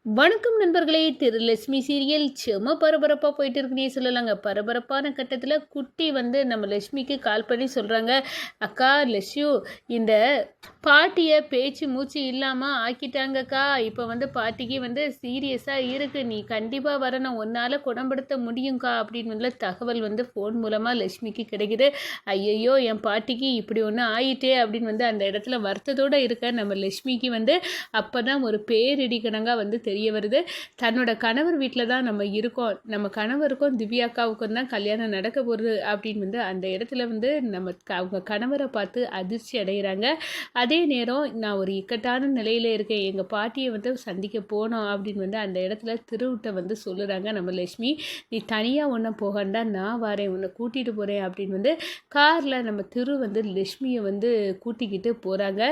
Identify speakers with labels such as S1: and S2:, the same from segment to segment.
S1: வணக்கம் நண்பர்களே. திரு லட்சுமி சீரியல் செம பரபரப்பாக போயிட்டு இருக்குன்னே சொல்லலாங்க. பரபரப்பான கட்டத்தில் குட்டி வந்து நம்ம லட்சுமிக்கு கால் பண்ணி சொல்கிறாங்க, அக்கா லட்சு இந்த பாட்டியை பேச்சு மூச்சு இல்லாமல் ஆக்கிட்டாங்கக்கா. இப்போ வந்து பாட்டிக்கு வந்து சீரியஸாக இருக்குது, நீ கண்டிப்பாக வரணும், ஒன்னால் குணப்படுத்த முடியுங்க்கா அப்படின்னு தகவல் வந்து ஃபோன் மூலமாக லட்சுமிக்கு கிடைக்குது. ஐயையோ என் பாட்டிக்கு இப்படி ஒன்று ஆயிட்டே அப்படின்னு வந்து அந்த இடத்துல வருத்தத்தோடு இருக்க நம்ம லட்சுமிக்கு வந்து அப்போ தான் ஒரு பேரிடிக்கணங்காக வந்து தெரிய வருது. தன்னோட கணவர் வீட்டில் தான் நம்ம இருக்கோம், நம்ம கணவருக்கும் திவ்யாக்காவுக்கும் தான் கல்யாணம் நடக்க போகிறது அப்படின்னு வந்து அந்த இடத்துல வந்து நம்ம அவங்க கணவரை பார்த்து அதிர்ச்சி அடைகிறாங்க. அதே நேரம் நான் ஒரு இக்கட்டான நிலையில் இருக்கேன், எங்கள் பாட்டியை வந்து சந்திக்க போனோம் அப்படின்னு வந்து அந்த இடத்துல திருவிட்ட வந்து சொல்லுறாங்க நம்ம லட்சுமி. நீ தனியாக ஒன்றை போகண்டா, நான் வரேன், உன்னை கூட்டிகிட்டு போகிறேன் அப்படின்னு வந்து காரில் நம்ம திரு வந்து லட்சுமியை வந்து கூட்டிக்கிட்டு போகிறாங்க.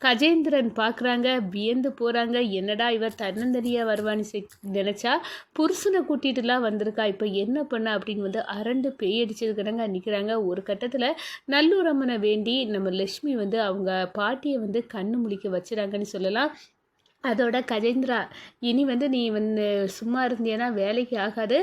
S1: கஜேந்திரன் பார்க்குறாங்க, வியந்து போகிறாங்க. என்னடா இவர் தன்னந்தனியாக வருவான்னு நினச்சா புருஷனை கூட்டிகிட்டுலாம் வந்திருக்கா, இப்போ என்ன பண்ண அப்படின்னு வந்து அரண்டு பேய் அடிச்சது கிடங்க நிற்கிறாங்க. ஒரு கட்டத்தில் நல்லுறமனை வேண்டி நம்ம லட்சுமி வந்து அவங்க பாட்டியை வந்து கண்ணு முழிக்க வச்சுறாங்கன்னு சொல்லலாம். அதோட கஜேந்திரா, இனி வந்து நீ வந்து சும்மா இருந்தியன்னா வேலைக்கு ஆகாது,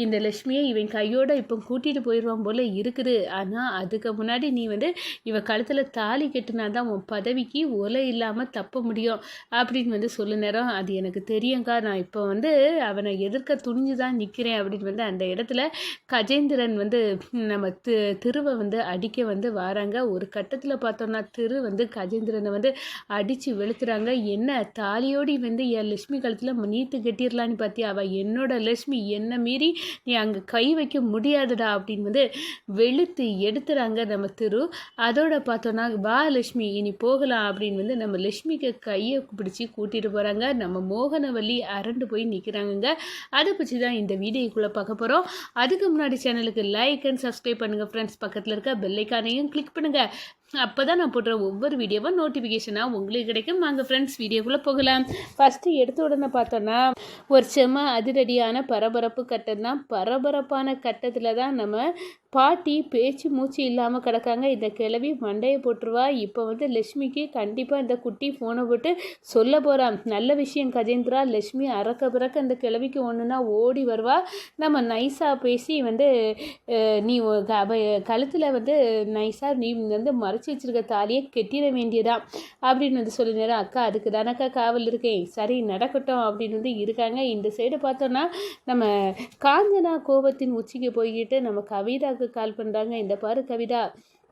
S1: இந்த லட்சுமியை இவன் கையோடு இப்போ கூட்டிகிட்டு போயிடுவான் போல் இருக்குது. ஆனால் அதுக்கு முன்னாடி நீ வந்து இவன் கழுத்தில் தாலி கட்டினா தான் உன் பதவிக்கு ஒலை இல்லாமல் தப்ப முடியும் அப்படின்னு வந்து சொல்ல நேரம், அது எனக்கு தெரியுங்க்கா, நான் இப்போ வந்து அவனை எதிர்க்க துணிஞ்சு தான் நிற்கிறேன் அப்படின்னு வந்து அந்த இடத்துல கஜேந்திரன் வந்து நம்ம திருவை வந்து அடிக்க வந்து வராங்க. ஒரு கட்டத்தில் பார்த்தோன்னா திரு வந்து கஜேந்திரனை வந்து அடித்து வெளுத்துறாங்க. என்ன தாலியோடி வந்து என் லட்சுமி கழுத்தில் நீத்து கட்டிடலான்னு பார்த்தியா, அவள் என்னோட லட்சுமி, என்னை மீறி நீ அங்கே கை வைக்க முடியாதுடா அப்படின்னு வந்து வெளுத்து எடுத்துறாங்க நம்ம திரு. அதோட பார்த்தோன்னா வா லட்சுமி இனி போகலாம் அப்படின்னு வந்து நம்ம லட்சுமிக்கு கையை பிடிச்சி கூட்டிகிட்டு போகிறாங்க. நம்ம மோகனவல்லி அரண்டு போய் நிற்கிறாங்கங்க. அதை பற்றி தான் இந்த வீடியோக்குள்ளே பார்க்க போகிறோம். அதுக்கு முன்னாடி சேனலுக்கு லைக் அண்ட் சப்ஸ்கிரைப் பண்ணுங்கள் ஃப்ரெண்ட்ஸ். பக்கத்தில் இருக்க பெல்லைக்கானையும் கிளிக் பண்ணுங்கள், அப்போ தான் நான் போடுற ஒவ்வொரு வீடியோவும் நோட்டிஃபிகேஷனாக உங்களுக்கு கிடைக்கும். வாங்க ஃப்ரெண்ட்ஸ் வீடியோக்குள்ளே போகலாம். ஃபஸ்ட்டு எடுத்த உடனே பார்த்தோன்னா ஒரு செம அதிரடியான பரபரப்பு கட்டம் தான். பரபரப்பான கட்டத்தில் தான் நம்ம பாட்டி பேச்சு மூச்சு இல்லாமல் கிடக்காங்க. இந்த கிளவி மண்டையை போட்டுருவா. இப்போ வந்து லட்சுமிக்கு கண்டிப்பாக இந்த குட்டி ஃபோனை போட்டு சொல்ல போகிறான். நல்ல விஷயம் கஜேந்திரா, லட்சுமி அறக்க பிறக்க இந்த கிளவிக்கு ஒன்றுனா ஓடி வருவா. நம்ம நைஸாக பேசி வந்து நீ கழுத்தில் வந்து நைஸாக நீ வந்து மறைச்சி வச்சுருக்க தாலியை கெட்டிட வேண்டியதா அப்படின்னு வந்து சொல்லி நேரம், அக்கா அதுக்கு தானக்கா காவல் இருக்கேன், சரி நடக்கட்டும் அப்படின்னு வந்து இருக்காங்க. இந்த சைடு பார்த்தோன்னா நம்ம காஞ்சனா கோபத்தின் உச்சிக்கு போய்கிட்டு நம்ம கவிதாவுக்கு கால் பண்ணுறாங்க. இந்த பாரு கவிதா,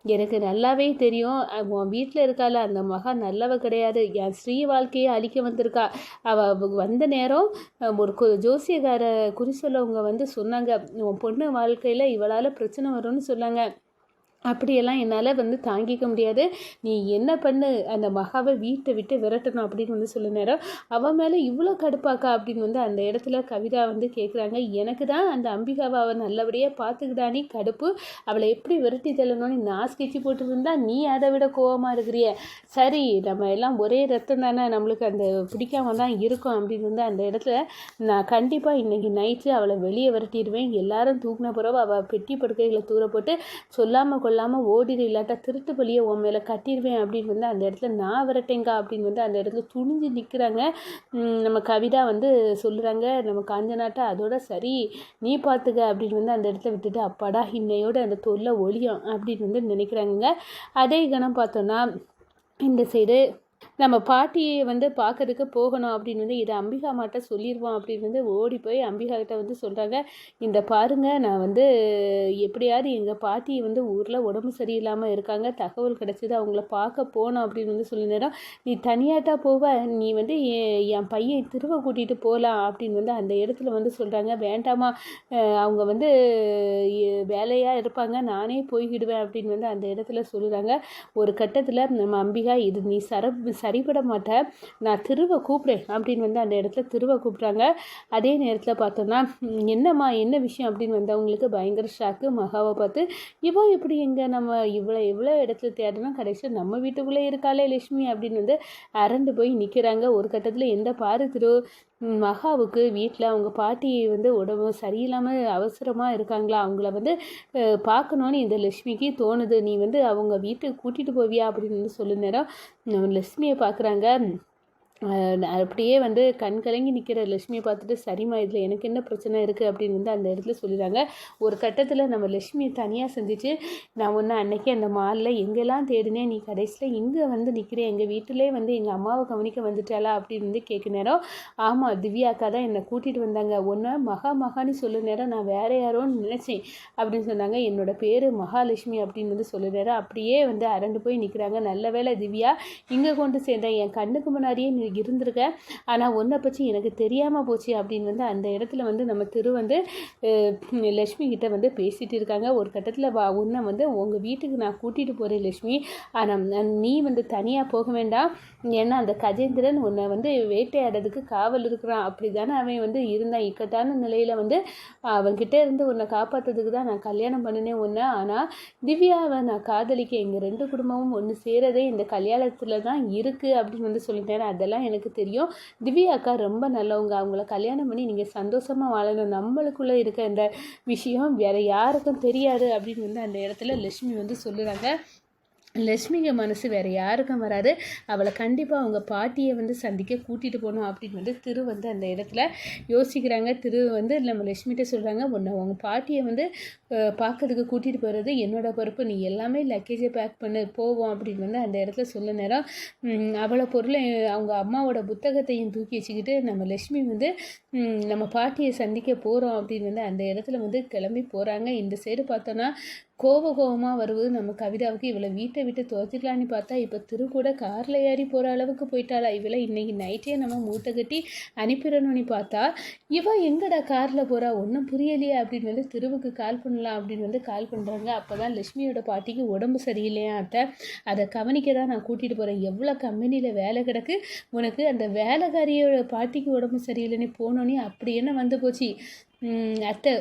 S1: எனக்கு நல்லாவே தெரியும் உன் வீட்டில் இருக்கால அந்த மகா நல்லவ கிடையாது, என் ஸ்ரீ வாழ்க்கையை அழிக்க வந்திருக்கா. அவள் வந்த நேரம் ஒரு ஜோசியக்கார குறி சொல்லவங்க வந்து சொன்னாங்க, உன் பொண்ணு வாழ்க்கையில் இவளால் பிரச்சனை வரும்னு சொன்னாங்க. அப்படியெல்லாம் என்னால் வந்து தாங்கிக்க முடியாது, நீ என்ன பண்ணு, அந்த மகாவை வீட்டை விட்டு விரட்டணும் அப்படின்னு வந்து சொல்ல நேரம், அவன் மேலே இவ்வளோ கடுப்பாக்கா அப்படின்னு வந்து அந்த இடத்துல கவிதா வந்து கேட்குறாங்க. எனக்கு தான் அந்த அம்பிகாவை அவள் நல்லபடியாக பார்த்துக்கிட்டானே கடுப்பு, அவளை எப்படி விரட்டி தள்ளணும்னு நான் ஸ்கெட்சி போட்டுருந்தா நீ அதை விட கோவமாக இருக்கிறிய. சரி நம்ம எல்லாம் ஒரே ரத்தம் தானே, நம்மளுக்கு அந்த பிடிக்காம தான் இருக்கும் அப்படின்னு வந்து அந்த இடத்துல நான் கண்டிப்பாக இன்றைக்கி நைட்டு அவளை வெளியே விரட்டிடுவேன், எல்லாரும் தூக்கின பிறகு அவள் பெட்டி படுக்கைகளை தூர போட்டு சொல்லாமல் இல்லாமல் ஓடிடு, இல்லாட்டா திருட்டு பலியை உன் மேலே கட்டிடுவேன் அப்படின்னு வந்து அந்த இடத்துல நான் விரட்டேங்க அப்படின்னு வந்து அந்த இடத்துல துணிஞ்சு நிற்கிறாங்க. நம்ம கவிதா வந்து சொல்கிறாங்க நம்ம காஞ்சனாட்ட, அதோட சரி நீ பார்த்துக்க அப்படின்னு வந்து அந்த இடத்துல விட்டுட்டு அப்பாடா இன்னையோட அந்த தொல்லை ஒழியும் அப்படின்னு வந்து நினைக்கிறாங்க. அதே கணம் பார்த்தோன்னா இந்த சைடு நம்ம பாட்டியை வந்து பார்க்கறதுக்கு போகணும் அப்படின்னு வந்து இதை அம்பிகா மாட்ட சொல்லிடுவோம் அப்படின்னு வந்து ஓடி போய் அம்பிகா கிட்ட வந்து சொல்கிறாங்க. இந்த பாருங்க, நான் வந்து எப்படியாவது எங்கள் பாட்டி வந்து ஊரில் உடம்பு சரியில்லாமல் இருக்காங்க, தகவல் கிடச்சிது, அவங்கள பார்க்க போனோம் அப்படின்னு வந்து சொல்லி நேரம், நீ தனியாட்டா போவ, நீ வந்து என் பையன் திரும்ப கூட்டிகிட்டு போகலாம் அப்படின்னு வந்து அந்த இடத்துல வந்து சொல்கிறாங்க. வேண்டாமா, அவங்க வந்து வேலையாக இருப்பாங்க, நானே போய்கிடுவேன் அப்படின்னு வந்து அந்த இடத்துல சொல்லுறாங்க. ஒரு கட்டத்தில் நம்ம அம்பிகா, இது நீ சரிபட மாட்டேன், நான் திருவை கூப்பிடுறேன் அப்படின்னு வந்து அந்த இடத்துல திருவை கூப்பிட்றாங்க. அதே நேரத்தில் பார்த்தோன்னா என்னம்மா என்ன விஷயம் அப்படின்னு வந்து அவங்களுக்கு பயங்கர ஷாக்கு. மகாவை பார்த்து இவன் எப்படி எங்கே நம்ம எவ்வளோ இடத்துல தேடினா கடைசியில் நம்ம வீட்டுக்குள்ளே இருக்காளே லட்சுமி அப்படின்னு வந்து அரண்டு போய் நிற்கிறாங்க. ஒரு கட்டத்தில் எந்த பாரு திரு மகாவுக்கு வீட்டில் அவங்க பாட்டி வந்து உடம்பு சரியில்லாமல் அவசரமாக இருக்காங்களா, அவங்கள வந்து பார்க்கணுன்னு இந்த லட்சுமிக்கு தோணுது, நீ வந்து அவங்க வீட்டுக்கு கூட்டிகிட்டு போவியா அப்படின்னு வந்து சொல்லு நேரம் லட்சுமியை பார்க்குறாங்க. அப்படியே வந்து கண் கலங்கி நிற்கிற லட்சுமியை பார்த்துட்டு சரிம்மா இதில் எனக்கு என்ன பிரச்சனை இருக்குது அப்படின்னு வந்து அந்த இடத்துல சொல்லிடுறாங்க. ஒரு கட்டத்தில் நம்ம லட்சுமியை தனியாக சந்திச்சு, நான் ஒன்று அன்னைக்கு அந்த மாலில் எங்கெல்லாம் தேடினேன், நீ கடைசியில் இங்கே வந்து நிற்கிறேன், எங்கள் வீட்டிலே வந்து எங்கள் அம்மாவை கவனிக்க வந்துட்டாளா அப்படின்னு வந்து கேட்க நேரம், ஆமாம் திவ்யா அக்கா தான் என்னை கூட்டிகிட்டு வந்தாங்க, ஒன்று மகான்னு சொல்ல நேரம் நான் வேற யாரோன்னு நினச்சேன் அப்படின்னு சொன்னாங்க. என்னோட பேர் மகாலட்சுமி அப்படின்னு வந்து சொல்ல நேரம் அப்படியே வந்து அரண்டு போய் நிற்கிறாங்க. நல்ல வேளை திவ்யா இங்கே கொண்டு சேர்ந்தேன், என் கண்ணுக்கு முன்னாடியே நீ இருந்திருக்க, ஆனால் ஒன்றை பற்றி எனக்கு தெரியாமல் போச்சு அப்படின்னு வந்து அந்த இடத்துல வந்து நம்ம திரு வந்து லக்ஷ்மி கிட்ட வந்து பேசிகிட்டு இருக்காங்க. ஒரு கட்டத்தில் உன்னை வந்து உங்கள் வீட்டுக்கு நான் கூட்டிகிட்டு போகிறேன் லக்ஷ்மி, ஆனால் நீ வந்து தனியாக போக வேண்டாம், ஏன்னா அந்த கஜேந்திரன் உன்னை வந்து வேட்டையாடுறதுக்கு காவல் இருக்கிறான், அப்படி தானே அவன் வந்து இருந்தான், இக்கட்டான நிலையில் வந்து அவன்கிட்ட இருந்து உன்னை காப்பாற்றுறதுக்கு தான் நான் கல்யாணம் பண்ணினேன் ஒன்று, ஆனால் திவ்யாவை நான் காதலிக்க எங்கள் 2 குடும்பமும் ஒன்று சேரதே இந்த கல்யாணத்தில் தான் இருக்குது அப்படின்னு வந்து சொல்லிட்டேன். அதெல்லாம் எனக்கு தெரியும், திவ்யா அக்கா ரொம்ப நல்லவங்க, அவங்கள கல்யாணம் பண்ணி நீங்கள் சந்தோஷமாக வாழணும், நம்மளுக்குள்ளே இருக்க இந்த விஷயம் வேறு யாருக்கும் தெரியாது அப்படின்னு வந்து அந்த இடத்துல லட்சுமி வந்து சொல்லுறாங்க. லட்சுமிங்க மனசு வேறு யாருக்கும் வராது, அவளை கண்டிப்பாக அவங்க பாட்டியை வந்து சந்திக்க கூட்டிகிட்டு போகணும் அப்படின்னு வந்து திரு வந்து அந்த இடத்துல யோசிக்கிறாங்க. திரு வந்து நம்ம லட்சுமிகிட்ட சொல்கிறாங்க, உன்னை அவங்க பாட்டியை வந்து பார்க்கறதுக்கு கூட்டிகிட்டு போகிறது என்னோட பொறுப்பு, நீ எல்லாமே லக்கேஜை பேக் பண்ணு போவோம் அப்படின்னு வந்து அந்த இடத்துல சொல்ல நேரம், அவளை பொருளை அவங்க அம்மாவோட புத்தகத்தையும் தூக்கி வச்சுக்கிட்டு நம்ம லட்சுமி வந்து நம்ம பாட்டியை சந்திக்க போகிறோம் அப்படின்னு வந்து அந்த இடத்துல வந்து கிளம்பி போகிறாங்க. இந்த சைடு பார்த்தோன்னா கோபமாக வருவது நம்ம கவிதாவுக்கு, இவளை வீட்டை விட்டு துரத்திக்கலான்னு பார்த்தா இப்போ திரு கூட காரில் ஏறி போகிற அளவுக்கு போயிட்டாளா, இவளை இன்றைக்கி நைட்டே நம்ம மூட்டை கட்டி அனுப்பிடணும்னு பார்த்தா இவள் எங்கடா காரில் போகிறா, ஒன்றும் புரியலையே அப்படின்னு வந்து திருவுக்கு கால் பண்ணலாம் அப்படின்னு வந்து கால் பண்ணுறாங்க. அப்போ தான் லட்சுமியோட பாட்டிக்கு உடம்பு சரியில்லையா அத்தை, அதை கவனிக்க தான் நான் கூட்டிகிட்டு போகிறேன், எவ்வளோ கம்பெனியில் வேலை கிடக்கு உனக்கு, அந்த வேலைக்காரியோட பாட்டிக்கு உடம்பு சரியில்லைன்னு போனோன்னே அப்படி என்ன வந்து போச்சு, அத்தை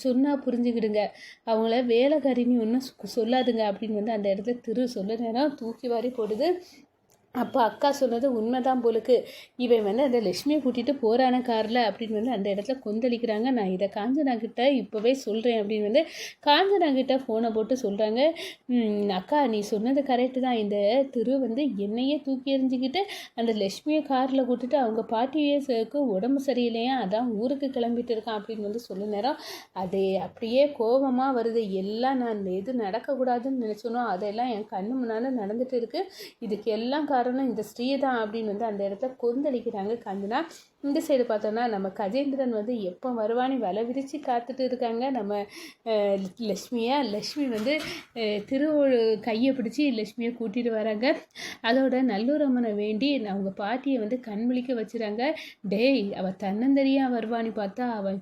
S1: சொன்னால் புரிஞ்சுக்கிடுங்க, அவங்கள வேலைக்காரின்னு ஒன்றும் சொல்லாதுங்க அப்படின்னு வந்து அந்த இடத்துல திரு சொல்ல நேரம் தூக்கி வாரி போடுது. அப்போ அக்கா சொன்னது உண்மைதான் போலுக்கு, இவன் வந்து அந்த லட்சுமியை கூட்டிகிட்டு போகிறான காரில் அப்படின்னு வந்து அந்த இடத்துல கொந்தளிக்கிறாங்க. நான் இதை காஞ்சனாக்கிட்ட இப்போவே சொல்கிறேன் அப்படின்னு வந்து காஞ்சனாக்கிட்ட ஃபோனை போட்டு சொல்கிறாங்க. அக்கா நீ சொன்னது கரெக்டு தான், இந்த திரு வந்து என்னையே தூக்கி எறிஞ்சிக்கிட்டு அந்த லட்சுமியை காரில் கூட்டிட்டு அவங்க பாட்டியே உடம்பு சரியில்லையா, அதான் ஊருக்கு கிளம்பிட்டு இருக்கான் அப்படின்னு வந்து சொல்ல நேரம் அது அப்படியே கோபமாக வருது. எல்லாம் நான் எது நடக்கக்கூடாதுன்னு நினச்சோனோ அதெல்லாம் என் கண்ணு முன்னால் நடந்துட்டு இருக்குது, இதுக்கு எல்லாம் காரணம் இந்த ஸ்ரீ தான் அப்படின்னு வந்து அந்த இடத்துல கொந்தளிக்கிறாங்க காஞ்சனா. இந்த சைடு பார்த்தோன்னா நம்ம கஜேந்திரன் வந்து எப்போ வருவானி வலை விரித்து காத்துட்டு இருக்காங்க நம்ம லக்ஷ்மி வந்து கையை பிடிச்சி லக்ஷ்மியை கூட்டிகிட்டு வராங்க. அதோட நல்லூரம்மனை வேண்டி அவங்க பாட்டியை வந்து கண்விழிக்க வச்சுறாங்க. டேய் அவள் தன்னந்தரியாக வருவான்னு பார்த்தா அவள்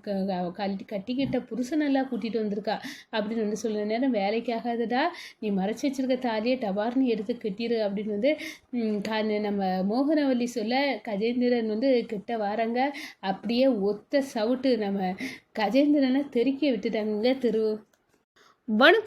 S1: கட்டிக்கிட்ட புருஷனெல்லாம் கூட்டிகிட்டு வந்திருக்கா அப்படின்னு வந்து சொல்ல நேரம், வேலைக்காகாதடா நீ மறைச்சி வச்சிருக்க தாலியை டபார்னு எடுத்து கட்டிடு அப்படின்னு வந்து நம்ம மோகனவல்லி சொல்ல கஜேந்திரன் வந்து கிட்ட வராங்க. அப்படியே ஒத்த சவுட்டு நம்ம கஜேந்திரனை தெறிக்க விட்டுட்டாங்க திரு. வணக்கம்.